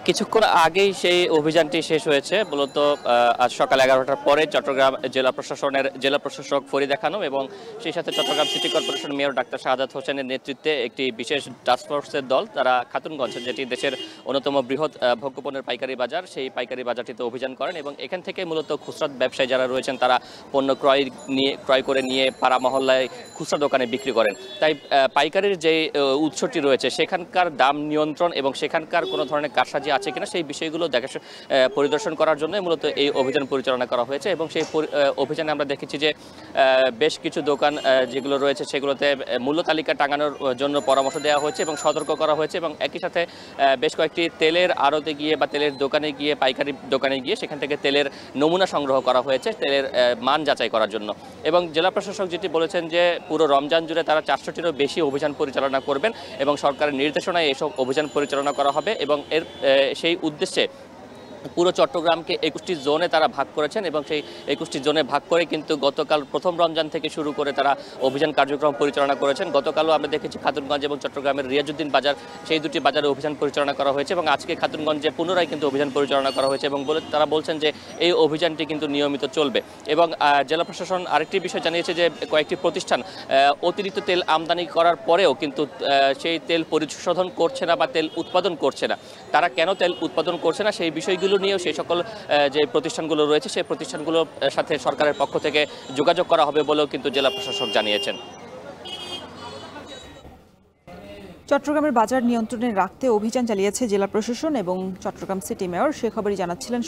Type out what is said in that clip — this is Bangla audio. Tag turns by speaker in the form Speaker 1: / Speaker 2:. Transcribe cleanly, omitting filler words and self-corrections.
Speaker 1: কিছুক্ষণ আগেই সেই অভিযানটি শেষ হয়েছে। মূলত আজ সকাল 11টার পরে চট্টগ্রাম জেলা প্রশাসনের জেলা প্রশাসক ফরিদ খানম এবং সেই সাথে Chattogram city corporation mayor doctor Shahadat হোসেনের নেতৃত্বে একটি বিশেষ টাস্কফোর্সের দল তারা খাতুনগঞ্জ, যেটি দেশের অন্যতম বৃহৎ ভোগ্যপণ্যের পাইকারি বাজার, সেই পাইকারি বাজারটিতে অভিযান করেন এবং এখান থেকে মূলত খুচরা ব্যবসায়ী যারা রয়েছেন তারা পণ্য ক্রয় করে নিয়ে পাড়া মহল্লায় খুচরা দোকানে বিক্রি করেন। তাই পাইকারির যে উৎসটি রয়েছে সেখানকার দাম নিয়ন্ত্রণ এবং সেখানকার কোনো ধরনের কারসাজি আছে কিনা সেই বিষয়গুলো পরিদর্শন করার জন্য মূলত এই অভিযান পরিচালনা করা হয়েছে এবং সেই অভিযানে আমরা দেখেছি যে বেশ কিছু দোকান যেগুলো রয়েছে সেগুলোতে মূল্য তালিকা টাঙানোর জন্য পরামর্শ দেওয়া হয়েছে এবং সতর্ক করা হয়েছে এবং একই সাথে বেশ কয়েকটি তেলের আড়তে গিয়ে বা তেলের দোকানে গিয়ে, পাইকারি দোকানে গিয়ে সেখান থেকে তেলের নমুনা সংগ্রহ করা হয়েছে তেলের মান যাচাই করার জন্য। এবং জেলা প্রশাসক যেটি বলেছেন যে পুরো রমজান জুড়ে তারা 400টিরও বেশি অভিযান পরিচালনা করবেন এবং সরকারের নির্দেশনায় এসব অভিযান পরিচালনা করা হবে এবং সেই উদ্দেশ্যে পুরো চট্টগ্রামকে 21টি জোনে তারা ভাগ করেছেন এবং সেই 21টি জোনে ভাগ করে কিন্তু গতকাল প্রথম রমজান থেকে শুরু করে তারা অভিযান কার্যক্রম পরিচালনা করেছেন। গতকালও আমরা দেখেছি খাতুনগঞ্জ এবং চট্টগ্রামের রিয়াজউদ্দিন বাজার, সেই দুটি বাজারে অভিযান পরিচালনা করা হয়েছে এবং আজকে খাতুনগঞ্জে পুনরায় কিন্তু অভিযান পরিচালনা করা হয়েছে এবং তারা বলছেন যে এই অভিযানটি কিন্তু নিয়মিত চলবে। এবং জেলা প্রশাসন আরেকটি বিষয় জানিয়েছে যে কয়েকটি প্রতিষ্ঠান অতিরিক্ত তেল আমদানি করার পরেও কিন্তু সেই তেল পরিশোধন করছে না বা তেল উৎপাদন করছে না। তারা কেন তেল উৎপাদন করছে না সেই বিষয়গুলো নিয়েও সেই সকল যে প্রতিষ্ঠানগুলো রয়েছে সেই প্রতিষ্ঠানগুলোর সাথে সরকারের পক্ষ থেকে যোগাযোগ করা হবে বলেও কিন্তু জেলা প্রশাসক জানিয়েছেন।
Speaker 2: চট্টগ্রামের বাজার নিয়ন্ত্রণে রাখতে অভিযান চালিয়েছে জেলা প্রশাসন এবং চট্টগ্রাম সিটি মেয়র, সে খবরই জানাচ্ছিলেন